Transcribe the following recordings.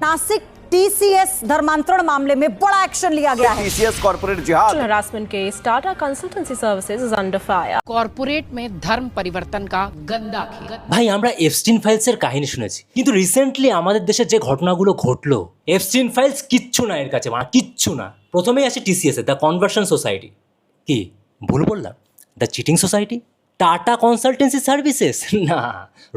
Nashik TCS धर्मांतरण मामले में बड़ा एक्शन लिया गया है। टीसीएस कॉर्पोरेट जिहाद harassment case, Tata Consultancy Services is under fire. Corporate में धर्म परिवर्तन का गंदा खेल। ভাই আমরা এপস্টিন ফাইলসের কাহিনী শুনেছি, কিন্তু রিসেন্টলি আমাদের দেশে যে ঘটনাগুলো ঘটলো, এপস্টিন ফাইলস কিচ্ছু না এর কাছে, মানে কিচ্ছু না। প্রথমেই আসি TCS A, the conversion society. কি ভুল বললাম? The cheating society. Tata consultancy services না,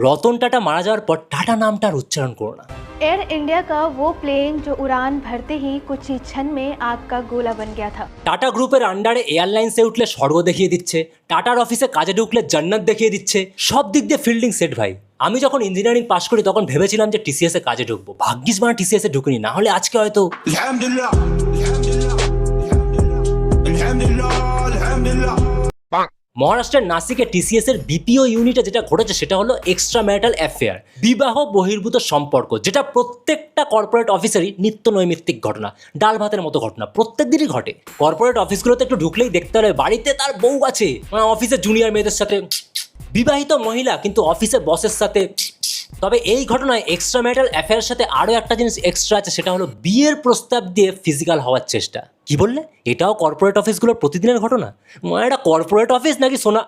রতন টাটা মারা যাওয়ার পর টাটা নামটা আর উচ্চারণ করো না। एयर इंडिया का वो प्लेन जो उड़ान भरते ही कुछ ही क्षण में आग का गोला बन गया था। টাটা গ্রুপের আন্ডারে এয়ারলাইন্সে উঠলে স্বর্গ দেখিয়ে দিচ্ছে, টাটার অফিসে কাজে ঢুকলে জান্নাত দেখিয়ে দিচ্ছে, সব দিক দিয়ে ফিল্ডিং সেট ভাই। আমি যখন ইঞ্জিনিয়ারিং পাশ করি তখন ভেবেছিলাম যে টিসিএস এ কাজে ঢুকবো, ভাগ্যিস মানে টিসিএস এ ঢুকিনি, না হলে আজকে হয়তো মহারাষ্ট্রের নাসিকে টিসিএস এর বিপিও ইউনিটে যেটা ঘটেছে সেটা হলো এক্সট্রা ম্যারিটাল অ্যাফেয়ার, বিবাহ বহির্ভূত সম্পর্ক, যেটা প্রত্যেকটা কর্পোরেট অফিসেরই নিত্য নৈমিত্তিক ঘটনা, ডাল ভাতের মতো ঘটনা প্রত্যেক দিনই ঘটে। কর্পোরেট অফিসগুলোতে একটু ঢুকলেই দেখতে হবে বাড়িতে তার বউ আছে, মানে অফিসে জুনিয়র মেয়েদের সাথে, বিবাহিত মহিলা কিন্তু অফিসে বসের সাথে। তবে এই ঘটনায় এক্সট্রা ম্যারিটাল অ্যাফেয়ারের সাথে আরও একটা জিনিস এক্সট্রা আছে, সেটা হলো বিয়ের প্রস্তাব দিয়ে ফিজিক্যাল হওয়ার চেষ্টা। কি বললে? এটাও কর্পোরেট অফিসগুলোর প্রতিদিনের ঘটনা? মানে এটা কর্পোরেট অফিস নাকি সোনা?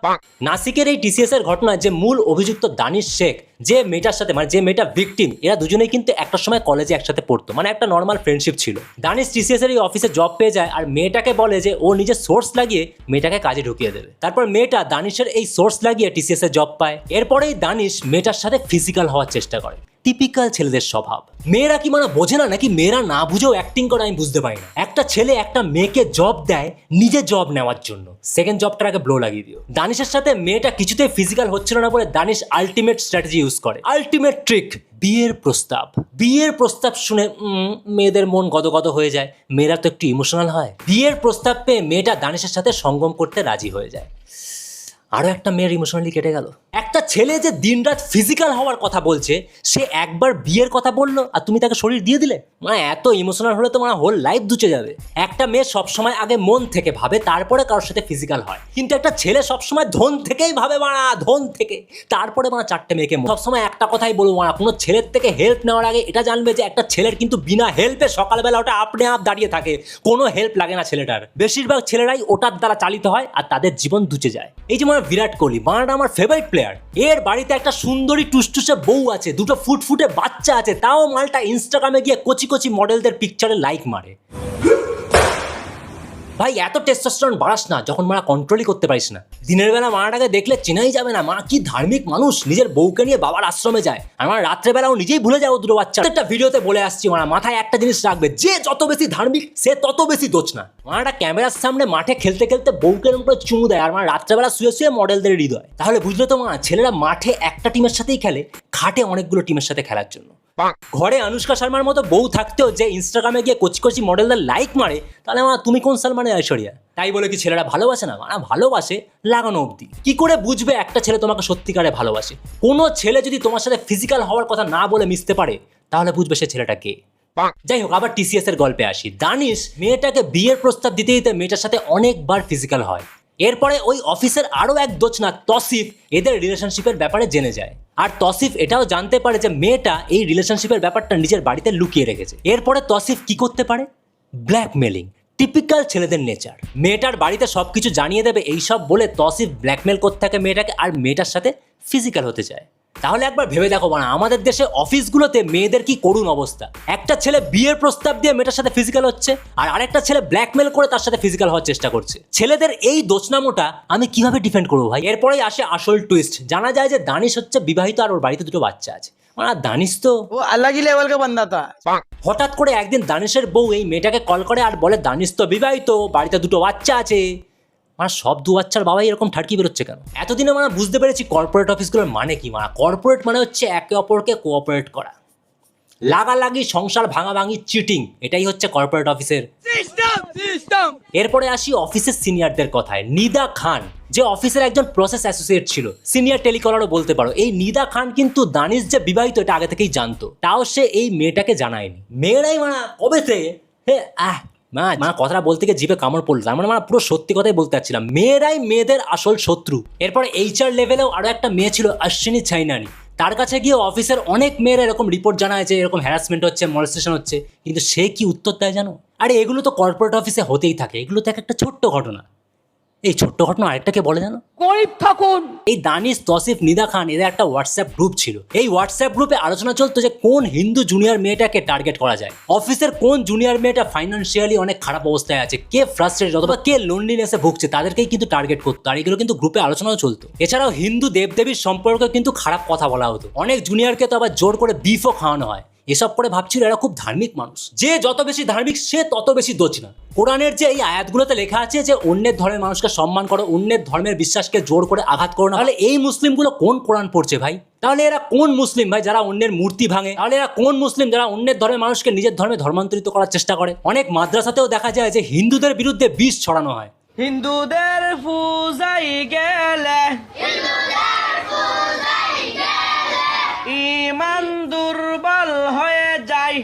নাসিকের এই টিসিএস এর ঘটনায় যে মূল অভিযুক্ত দানিশ শেখ, যে মেয়েটার সাথে, মানে যে মেয়েটা ভিকটিম, এরা দুজনেই কিন্তু একটা সময় কলেজে একসাথে পড়তো, মানে একটা নর্মাল ফ্রেন্ডশিপ ছিল। দানিশ টিসিএস এর এই অফিসে জব পেয়ে যায় আর মেয়েটাকে বলে যে ও নিজের সোর্স লাগিয়ে মেয়েটাকে কাজে ঢুকিয়ে দেবে। তারপর মেয়েটা দানিশের এই সোর্স লাগিয়ে টিসিএস এ জব পায়। এরপরেই দানিশ মেয়েটার সাথে ফিজিক্যাল হওয়ার চেষ্টা করে। টিপিক্যাল ছেলেদের স্বভাব। মেয়েরা কি মানে বোঝে না নাকি মেয়েরা না বুঝেও অ্যাক্টিং করে? আমি বুঝতে পারি না। একটা ছেলে একটা মেয়েকে জব দেয় নিজে জব নেওয়ার জন্য, সেকেন্ড জবটার আগে ব্লো লাগিয়ে দিও। দানিশের সাথে মেয়েটা কিছুতেই ফিজিক্যাল হচ্ছিল না বলে দানিশ আলটিমেট স্ট্র্যাটেজি ইউজ করে, আলটিমেট ট্রিক, বিয়ের প্রস্তাব। বিয়ের প্রস্তাব শুনে মেয়েদের মন গদগদ হয়ে যায়, মেয়েরা তো একটু ইমোশনাল হয়। বিয়ের প্রস্তাব পেয়ে মেয়েটা দানিশের সাথে সঙ্গম করতে রাজি হয়ে যায়। আরও একটা মেয়ের ইমোশনালি কেটে গেল। একটা ছেলে যে দিনরাত ফিজিক্যাল হওয়ার কথা বলছে, সে একবার বিয়ের কথা বললো আর তুমি তাকে শরীর দিয়ে দিলে? মানে এত ইমোশনাল হলে তো মানে হোল লাইফ দুচে যাবে। একটা মেয়ে সবসময় আগে মন থেকে ভাবে, তারপরে কারোর সাথে ফিজিক্যাল হয়, কিন্তু একটা ছেলে সবসময় ধন থেকেই ভাবে, মানা ধন থেকে, তারপরে মানে চারটে মেয়েকে। সবসময় একটা কথাই বলবো, মানা কোনো ছেলের থেকে হেল্প নেওয়ার আগে এটা জানবে যে একটা ছেলের কিন্তু বিনা হেল্পে সকালবেলা ওটা আপনি আপ দাঁড়িয়ে থাকে, কোনো হেল্প লাগে না ছেলেটার। বেশিরভাগ ছেলেরাই ওটার দ্বারা চালিত হয় আর তাদের জীবন দুচে যায়। এই যে বিরাট কোহলি, বানাটা আমার ফেভারিট প্লেয়ার, এর বাড়িতে একটা সুন্দরী টুসটুসে বউ আছে, দুটো ফুটফুটে বাচ্চা আছে, তাও মালটা ইনস্টাগ্রামে গিয়ে কচি কচি মডেলদের পিকচারে লাইক মারে। ভাই এত টেস্টোস্টেরন বাড়াস না যখন মারা কন্ট্রোলই করতে পারিস না। দিনের বেলা মারাটাকে দেখলে চেনাই যাবে না, মা কি ধার্মিক মানুষ, নিজের বউকে নিয়ে বাবার আশ্রমে যায়, আর আমার রাত্রেবেলাও নিজেই ভুলে যাও দুটো বাচ্চা। একটা ভিডিওতে বলে আসছি, মারা মাথায় একটা জিনিস রাখবে, যে যত বেশি ধার্মিক সে তত বেশি দোষ না। মারাটা ক্যামেরার সামনে মাঠে খেলতে খেলতে বউকে উপরে চুমু দেয়, আর আমার রাত্রেবেলা শুয়ে শুয়ে মডেলদের হৃদয়। তাহলে বুঝলে তো মা, ছেলেরা মাঠে একটা টিমের সাথেই খেলে, খাটে অনেকগুলো টিমের সাথে খেলার জন্য। ঘরে অনুষ্কা শর্মার মতো বউ থাকতেও যে ইনস্টাগ্রামে গিয়ে কচি কচি মডেলদের লাইক মারে, তাহলে মা তুমি কোন সালমানের ঐশ্বরিয়া? তাই বলে কি ছেলেরা ভালোবাসে না? মানে ভালোবাসে লাগানো অবধি। কি করে বুঝবে একটা ছেলে তোমাকে সত্যিকারে ভালোবাসে? কোনো ছেলে যদি তোমার সাথে ফিজিক্যাল হওয়ার কথা না বলে মিশতে পারে, তাহলে বুঝবে সে ছেলেটা কে। যাই হোক, আবার টিসিএস এর গল্পে আসি। দানিশ মেয়েটাকে বিয়ের প্রস্তাব দিতে দিতে মেয়েটার সাথে অনেকবার ফিজিক্যাল হয়। এরপরে ওই অফিসের আরও এক দোচনা তসিফ এদের রিলেশনশিপের ব্যাপারে জেনে যায়, আর তসিফ এটাও জানতে পারে যে মেয়েটা এই রিলেশনশিপের ব্যাপারটা নিজের বাড়িতে লুকিয়ে রেখেছে। এরপরে তসিফ কি করতে পারে? ব্ল্যাকমেলিং, টিপিক্যাল ছেলেদের নেচার। মেয়েটার বাড়িতে সবকিছু জানিয়ে দেবে এইসব বলে তসিফ ব্ল্যাকমেল করতে থাকে মেয়েটাকে, আর মেয়েটার সাথে ফিজিক্যাল হতে চায়। তাহলে একবার ভেবে দেখো, মানে আমাদের দেশে অফিসগুলোতে মেয়েদের কি করুণ অবস্থা। একটা ছেলে বিয়ের প্রস্তাব দিয়ে মেয়েটার সাথে ফিজিক্যাল হচ্ছে, আর আরেকটা ছেলে ব্ল্যাকমেল করে তার সাথে ফিজিক্যাল হওয়ার চেষ্টা করছে। ছেলেদের এই দোষনামোটা আমি কিভাবে ডিফেন্ড করবো ভাই? এরপরেই আসে আসল টুইস্ট। জানা যায় যে দানিশ হচ্ছে বিবাহিত আর ওর বাড়িতে দুটো বাচ্চা আছে। মানে দানিশ তো वो अलग ही लेवल का बंदा था। হঠাৎ করে একদিন দানিশের বউ এই মেয়েটাকে কল করে আর বলে দানিশ তো বিবাহিত, বাড়িতে দুটো বাচ্চা আছে। মানে সব দু বাচ্চার বাবাই এরকম ঠাটকি বেরোচ্ছে কেন? এতদিনে মানে বুঝতে পেরেছি কর্পোরেট অফিসগুলোর মানে কি। মানে কর্পোরেট মানে হচ্ছে একে অপরকে কোঅপারেট করা, লাগালাগি, সংসার ভাঙাভাঙি, চিটিং, এটাই হচ্ছে কর্পোরেট অফিসের সিস্টেম। এরপরে আসি অফিসের সিনিয়রদের কথায়। নিদা খান যে অফিসের একজন প্রসেস অ্যাসোসিয়েট ছিল, সিনিয়র টেলিকলারও বলতে পারো, এই নিদা খান কিন্তু দানিশ যে বিবাহিত এটা আগে থেকেই জানতো, তাও সে এই মেয়েটাকে জানায়নি। মেয়েরাই মানে কবে থেকে মা কথাটা বলতে গিয়ে জিভে কামড় পড়লো, তার মানে পুরো সত্যি কথাই বলতে চাচ্ছিলাম। মেয়েরাই মেয়েদের আসল শত্রু। এরপরে HR লেভেলেও আরো একটা মেয়ে ছিল, অশ্বিনী চাইনানি, তার কাছে গিয়ে অফিসের অনেক মেয়েরা এরকম রিপোর্ট জানায় যে এরকম হ্যারাসমেন্ট হচ্ছে, মলেস্টেশন হচ্ছে, কিন্তু সে কি উত্তর দেয় জানো? আরে এগুলো তো কর্পোরেট অফিসে হতেই থাকে, এগুলো তো একটা ছোট্ট ঘটনা। এই ছোট্ট ঘটনা আরেকটাকে বলে জানো? গরিব থাকুন। এই দানিশ, তসিফ, নিদা খান এদের একটা হোয়াটসঅ্যাপ গ্রুপ ছিল। এই হোয়াটসঅ্যাপ গ্রুপে আলোচনা চলতো যে কোন হিন্দু জুনিয়র মেয়েটাকে টার্গেট করা যায়, অফিসের কোন জুনিয়র মেয়েটা ফাইন্যান্সিয়ালি অনেক খারাপ অবস্থায় আছে, কে ফ্রাস্ট্রেটেড অথবা কে লোনলিনেসে ভুগছে, তাদেরকেই কিন্তু টার্গেট করতো। আর এগুলো কিন্তু গ্রুপে আলোচনাও চলতো। এছাড়াও হিন্দু দেবদেবীর সম্পর্কে কিন্তু খারাপ কথা বলা হতো। অনেক জুনিয়রকে তো আবার জোর করে বিফও খাওয়ানো হয়। এসব করে ভাবছিল এরা খুব ধার্মিক মানুষ, যে যত বেশি ধার্মিক সে তত বেশি দোষ না। কোরআনের যে এই আয়াতগুলোতে লেখা আছে যে অন্যের ধর্মের মানুষকে সম্মান করো, অন্যের ধর্মের বিশ্বাসকে জোর করে আঘাত করো না, তাহলে এই মুসলিমগুলো কোন কোরআন পড়ছে ভাই? তাহলে এরা কোন মুসলিম ভাই যারা অন্যের মূর্তি ভাঙে? তাহলে এরা কোন মুসলিম যারা অন্যের ধর্মের মানুষকে নিজের ধর্মে ধর্মান্তরিত করার চেষ্টা করে? অনেক মাদ্রাসাতেও দেখা যায় যে হিন্দুদের বিরুদ্ধে বিষ ছড়ানো হয়। হিন্দুদের পূজাই গেলে ইমান দুর্বল হয়ে যায়।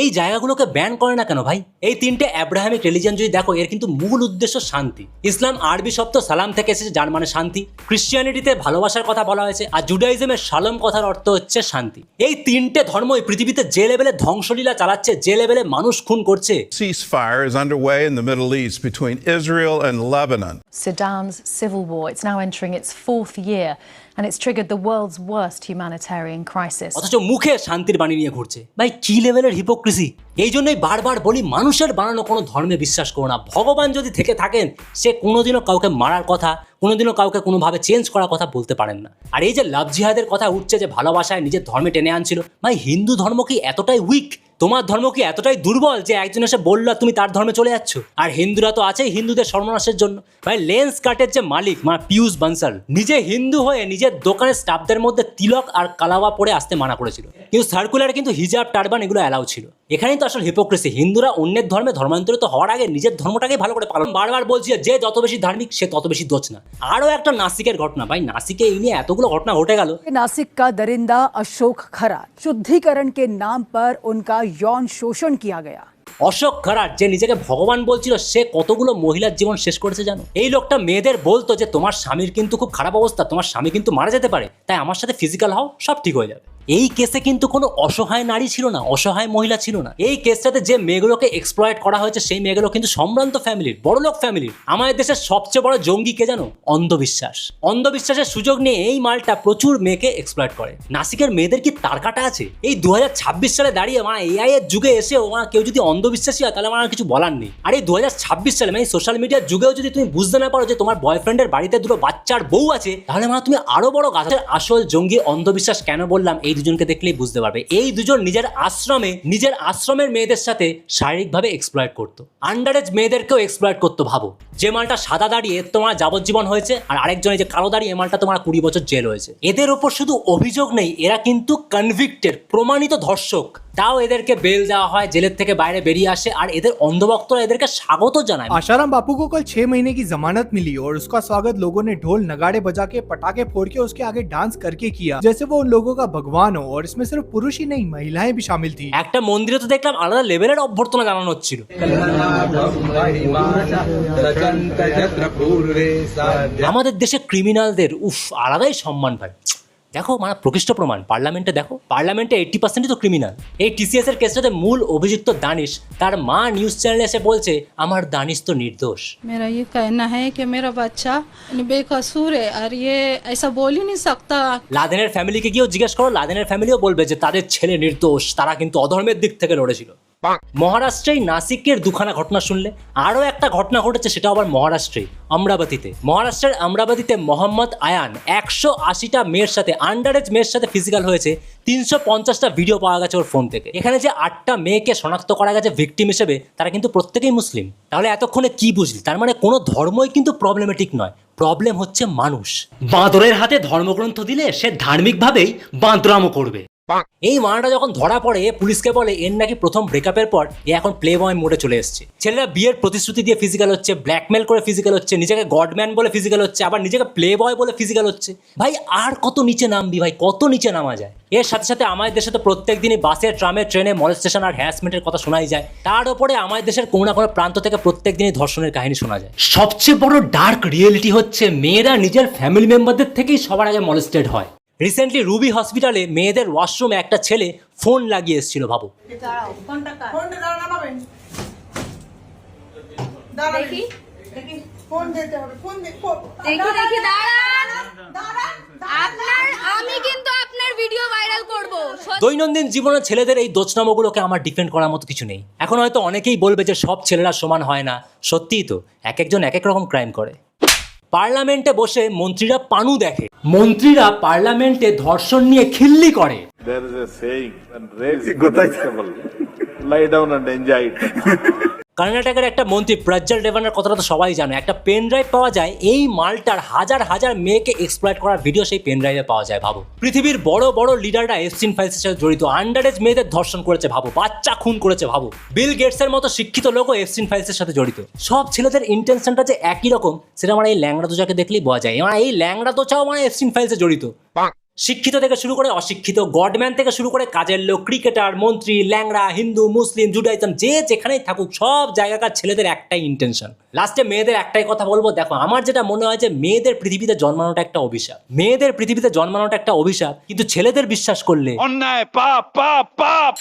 এই জায়গাগুলোকে ব্যান করে না কেন ভাই? এই তিনটে অ্যাব্রাহামিক রিলিজিয়ন যদি দেখো, এর কিন্তু মূল উদ্দেশ্য শান্তি। ইসলাম আরবি শব্দ সালাম থেকে এসেছে, যার মানে শান্তি। ক্রিশ্চিয়ানিটিতে ভালোবাসার কথা বলা হয়েছে, আর জুডাইজমের শালম কথার অর্থ হচ্ছে শান্তি। এই তিনটে ধর্মই পৃথিবীতে যে লেভেলে ধ্বংসলীলা চালাচ্ছে, যে লেভেলে মানুষ খুন করছে। Ceasefire is underway in the Middle East between Israel and Lebanon. Sudan's civil war, it's now entering its 4th year, and it's triggered the world's worst humanitarian crisis. অথচ মুখে শান্তির বাণী নিয়ে ঘুরছে। ভাই কি লেভেলের হিপোক্রিসি! এই জন্যই বারবার বলি, মানুষের বানানো কোনো ধর্মে বিশ্বাস করো না। ভগবান যদি থেকে থাকেন, সে কোনোদিনও কাউকে মারার কথা, কোনোদিনও কাউকে কোনোভাবে চেঞ্জ করার কথা বলতে পারেন না। আর এই যে লাভ জিহাদের কথা উঠছে, যে ভালোবাসায় নিজের ধর্মে টেনে আনছিল, ভাই হিন্দু ধর্ম কি এতটাই উইক? তোমার ধর্ম কি এতটাই দুর্বল যে একজন এসে বললো তুমি তার ধর্মে চলে যাচ্ছ? আর হিন্দুরা তো আছেই হিন্দুদের সর্বনাশের জন্য। ভাই লেন্স কাটের যে মালিক পিয়ুষ বানসাল, নিজে হিন্দু হয়ে নিজের দোকানের স্টাফদের মধ্যে তিলক আর কালাওয়া পরে আসতে মানা করেছিল, কিন্তু সার্কুলারে কিন্তু হিজাব, টারবান এগুলো অ্যালাউ ছিল। এখানেই তো আসল হিপোক্রেসি। হিন্দুরা অন্যের ধর্মে ধর্মান্তরিত হওয়ার আগে নিজের ধর্মটাকে ভালো করে পালন। বারবার বলছি যে যত বেশি ধার্মিক সে তত বেশি দোষ না। আরও একটা নাসিকের ঘটনা। ভাই নাসিকে এই নিয়ে এতগুলো ঘটনা ঘটে গেল। नासिक का दरिंदा अशोक खरात, शुद्धिकरण के नाम पर उनका यौन शोषण किया गया। অশোক খরাট, যে নিজেকে ভগবান বলছিল, সে কতগুলো মহিলার জীবন শেষ করেছে জানো? এই লোকটা মেয়েদের বলতো যে তোমার স্বামীর কিন্তু খুব খারাপ অবস্থা, তোমার স্বামী কিন্তু মারা যেতে পারে, তাই আমার সাথে ফিজিক্যাল হও, সব ঠিক হয়ে যাবে। এই কেসে কিন্তু কোনো অসহায় নারী ছিল না, অসহায় মহিলা ছিল না। এই কেসটাতে যে মেয়েগুলোকে এক্সপ্লয়েট করা হয়েছে, সেই মেয়েগুলো কিন্তু সম্ভ্রান্ত ফ্যামিলির, বড়লোক ফ্যামিলির। আমাদের দেশের সবচেয়ে বড় জঙ্গি কে জানো? অন্ধবিশ্বাস। অন্ধবিশ্বাসের সুযোগ নিয়ে এই মালটা প্রচুর মেয়েকে এক্সপ্লয়েট করে। নাসিকের মেয়েদের কি তার কাটা আছে? এই 2026 সালে দাঁড়িয়ে এআই এর যুগে এসেও কেউ যদি অন্ধবিশ্বাসী হয়, তাহলে আমার কিছু বলার নেই। আর এই 2026 সালে সোশ্যাল মিডিয়ার যুগেও যদি তুমি বুঝতে না পারো যে তোমার বয়ফ্রেন্ডের বাড়িতে দুটো বাচ্চার বউ আছে, তাহলে তুমি আরো বড় গাছের। আসল জঙ্গি অন্ধবিশ্বাস কেন বললাম, এই দুজনকে দেখলেই বুঝতে পারবে। এই দুজন নিজের আশ্রমের মেয়েদের সাথে শারীরিকভাবে এক্সপ্লয়েট করতো, আন্ডারেজ মেয়েদেরকেও এক্সপ্লয়েট করতো। ভাবো, যে মালটা সাদা দাঁড়িয়ে তোমার যাবজ্জীবন হয়েছে, আর আরেকজনের যে কালো দাঁড়িয়ে মালটা তোমার 20 বছর জেল হয়েছে। এদের ওপর শুধু অভিযোগ নেই, এরা কিন্তু কনভিক্টেড, প্রমাণিত ধর্ষক। তাও এদেরকে বেল দেওয়া হয়, জেলের থেকে বাইরে বেরিয়ে আসে, আর এদের অন্ধভক্তরা এদেরকে স্বাগত জানায়। आशाराम बापू को कल 6 महीने की जमानत मिली और उसका स्वागत लोगों ने ढोल नगाड़े बजा के, पटाखे फोड़ के, उसके आगे डांस करके किया, जैसे वो उन लोगों का भगवान हो। और इसमें सिर्फ पुरुष ही नहीं, महिलाएं भी शामिल थी। একটা মন্দিরে তো দেখলাম আলাদা লেভেলের অভ্যর্থনা জানানো হচ্ছিল। আমাদের দেশে ক্রিমিনালদের আলাদাই সম্মান পায়। দেখো প্রকৃষ্ট প্রমাণ পার্লামেন্টে, দেখো পার্লামেন্টে 80% তো ক্রিমিনাল। এই টিসিএস এর কেসটাতে মূল অভিযুক্ত দানিশ, তার মা নিউজ চ্যানেলে এসে বলছে আমার দানিশ তো নির্দোষ। मेरा ये कहना है कि मेरा बच्चा बेकसूर है और ये ऐसा बोल ही नहीं सकता। লাদেনের ফ্যামিলিকে গিয়েও জিজ্ঞেস করো, লাদেনের ফ্যামিলিও বলবে যে তাদের ছেলে নির্দোষ, তারা কিন্তু অধর্মের দিক থেকে লড়েছিল। মহারাষ্ট্রেই নাসিকের দুখানা ঘটনা শুনলে, আরও একটা ঘটনা ঘটেছে, সেটা আবার মহারাষ্ট্রে অমরাবতীতে। মহারাষ্ট্রের অমরাবতীতে মোহাম্মদ আয়ান 180টা মেয়ের সাথে, আন্ডারেজ মেয়ের সাথে ফিজিক্যাল হয়েছে। 350টা ভিডিও পাওয়া গেছে ওর ফোন থেকে। এখানে যে 8টা মেয়েকে শনাক্ত করা গেছে ভিকটিম হিসেবে, তারা কিন্তু প্রত্যেকেই মুসলিম। তাহলে এতক্ষণে কি বুঝলি? তার মানে কোনো ধর্মই কিন্তু প্রবলেমেটিক নয়, প্রবলেম হচ্ছে মানুষ। বাঁদরের হাতে ধর্মগ্রন্থ দিলে সে ধার্মিকভাবেই বাঁদরামো করবে। এই মানাটা যখন ধরা পড়ে পুলিশকে বলে এর নাকি প্রথম ব্রেকআপের পর এ এখন প্লে বয় মোডে চলে এসেছে। ছেলেরা বিয়ের প্রতিশ্রুতি দিয়ে ফিজিক্যাল হচ্ছে, ব্ল্যাকমেল করে ফিজিক্যাল হচ্ছে, নিজেকে গডম্যান বলে ফিজিক্যাল হচ্ছে, আবার নিজেকে প্লে বয় বলে ফিজিক্যাল হচ্ছে। ভাই আর কত নিচে নামবি ভাই, কত নিচে নামা যায়? এর সাথে সাথে আমাদের দেশে তো প্রত্যেক দিনই বাসে, ট্রামে, ট্রেনে মলেস্টেশন আর হ্যারাসমেন্টের কথা শোনাই যায়। তার উপরে আমাদের দেশের কোনো না কোনো প্রান্ত থেকে প্রত্যেক দিনই ধর্ষণের কাহিনী শোনা যায়। সবচেয়ে বড় ডার্ক রিয়েলিটি হচ্ছে মেয়েরা নিজের ফ্যামিলি মেম্বারদের থেকেই সবার আগে মলেস্টেড হয়। রিসেন্টলি রুবি হসপিটালে মেয়েদের ওয়াশরুমে একটা ছেলে ফোন লাগিয়ে এসেছিল। ভাবো, দৈনন্দিন জীবনে ছেলেদের এই দোষনামগুলোকে আমার ডিফেন্ড করার মতো কিছু নেই। এখন হয়তো অনেকেই বলবে যে সব ছেলেরা সমান হয় না। সত্যিই তো, এক একজন এক এক রকম ক্রাইম করে। পার্লামেন্টে বসে মন্ত্রীরা পানু দেখে, মন্ত্রীরা পার্লামেন্টে ধর্ষণ নিয়ে খিল্লি করে। কর্ণাটকের একটা মন্ত্রী প্রজ্জ্বল রেভানার কথাটা তো সবাই জানে। একটা পেন ড্রাইভ পাওয়া যায়, এই মালটার হাজার হাজার মেয়েকে এক্সপ্লয়েট করার ভিডিও সেই পেন ড্রাইভে পাওয়া যায়। ভাবো, পৃথিবীর বড় বড় লিডাররা এপস্টিন ফাইলসের সাথে জড়িত, আন্ডারেজ মেয়েদের ধর্ষণ করেছে। ভাবো, বাচ্চা খুন করেছে। ভাবো, বিল গেটসের মতো শিক্ষিত লোকও এপস্টিন ফাইলসের সাথে জড়িত। সব ছেলেদের ইন্টেনশনটা যে একই রকম সেটা মানে এই ল্যাংড়া দোচাকে দেখলেই বোঝা যায়। মানে এই ল্যাংড়া দোচাও মানে এপস্টিন ফাইলসে জড়িত। শিক্ষিত থেকে শুরু করে অশিক্ষিত, গডম্যান থেকে শুরু করে কাজের লোক, ক্রিকেটার, মন্ত্রী, ল্যাংড়া, হিন্দু, মুসলিম, জুডাইজম, যে যেখানেই থাকুক সব জায়গাকার ছেলেদের একটাই ইন্টেনশন। লাস্টে মেয়েদের একটাই কথা বলবো, দেখো আমার যেটা মনে হয় যে মেয়েদের পৃথিবীতে জন্মানোটা একটা অভিশাপ। মেয়েদের পৃথিবীতে জন্মানোটা একটা অভিশাপ, কিন্তু ছেলেদের বিশ্বাস করলে অন্যায়, পাপ পাপ পাপ।